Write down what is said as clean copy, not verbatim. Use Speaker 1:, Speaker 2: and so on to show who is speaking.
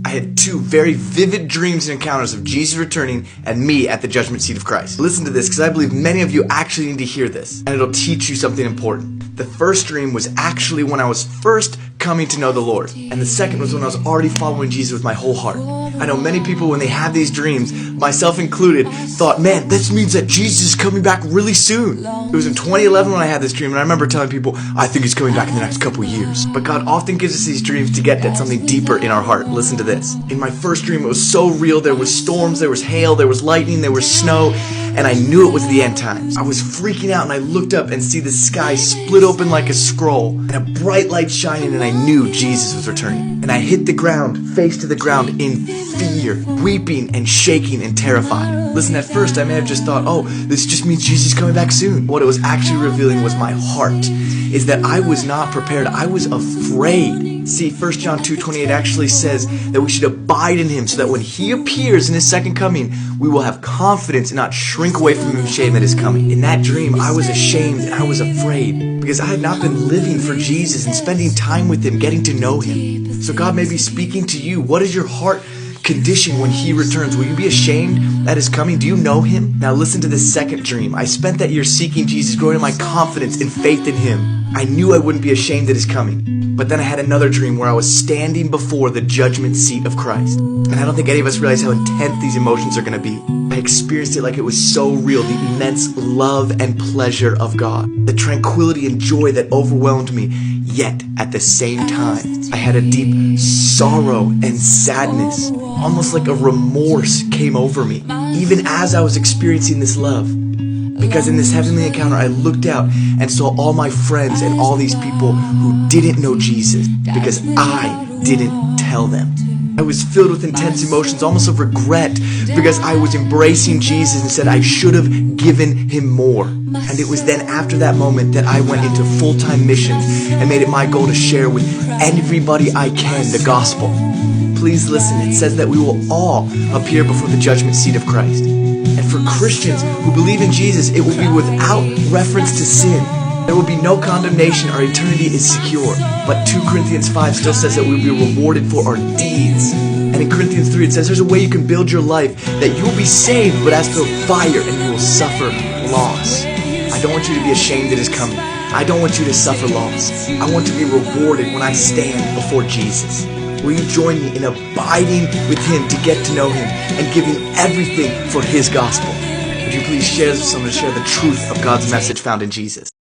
Speaker 1: I had two very vivid dreams and encounters of Jesus returning and me at the judgment seat of Christ. Listen to this, because I believe many of you actually need to hear this, and it'll teach you something important. The first dream was actually when I was first coming to know the Lord, and the second was when I was already following Jesus with my whole heart. I know many people, when they have these dreams, myself included, thought, man, this means that Jesus is coming back really soon. It was in 2011 when I had this dream, and I remember telling people, I think he's coming back in the next couple of years. But God often gives us these dreams to get at something deeper in our heart. Listen to this. In my first dream, it was so real. There was storms, there was hail, there was lightning, there was snow, and I knew it was the end times. I was freaking out, and I looked up and see the sky split open like a scroll, and a bright light shining, and I knew Jesus was returning. And I hit the ground, face to the ground, in fear, weeping and shaking and terrified. Listen, at first I may have just thought, oh, this just means Jesus is coming back soon. What it was actually revealing was my heart, is that I was not prepared. I was afraid. See, 1 John 2:28 actually says that we should abide in him so that when he appears in his second coming, we will have confidence and not shrink away from him in shame that is coming. In that dream, I was ashamed and I was afraid because I had not been living for Jesus and spending time with him, getting to know him. So God may be speaking to you. What is your heart condition when he returns? Will you be ashamed that is coming? Do you know him? Now listen to this second dream. I spent that year seeking Jesus, growing in my confidence and faith in him. I knew I wouldn't be ashamed that is coming. But then I had another dream where I was standing before the judgment seat of Christ. And I don't think any of us realize how intense these emotions are going to be. I experienced it like it was so real, the immense love and pleasure of God, the tranquility and joy that overwhelmed me. Yet, at the same time, I had a deep sorrow and sadness, almost like a remorse came over me, even as I was experiencing this love. Because in this heavenly encounter, I looked out and saw all my friends and all these people who didn't know Jesus because I didn't tell them. I was filled with intense emotions, almost of regret, because I was embracing Jesus and said I should have given him more. And it was then after that moment that I went into full-time missions and made it my goal to share with everybody I can the gospel. Please listen, it says that we will all appear before the judgment seat of Christ. And for Christians who believe in Jesus, it will be without reference to sin. There will be no condemnation. Our eternity is secure. But 2 Corinthians 5 still says that we will be rewarded for our deeds. And in Corinthians 3 it says there's a way you can build your life that you will be saved, but as for fire, and you will suffer loss. I don't want you to be ashamed that is coming. I don't want you to suffer loss. I want to be rewarded when I stand before Jesus. Will you join me in abiding with him to get to know him and giving everything for his gospel? Would you please share this with someone to share the truth of God's message found in Jesus?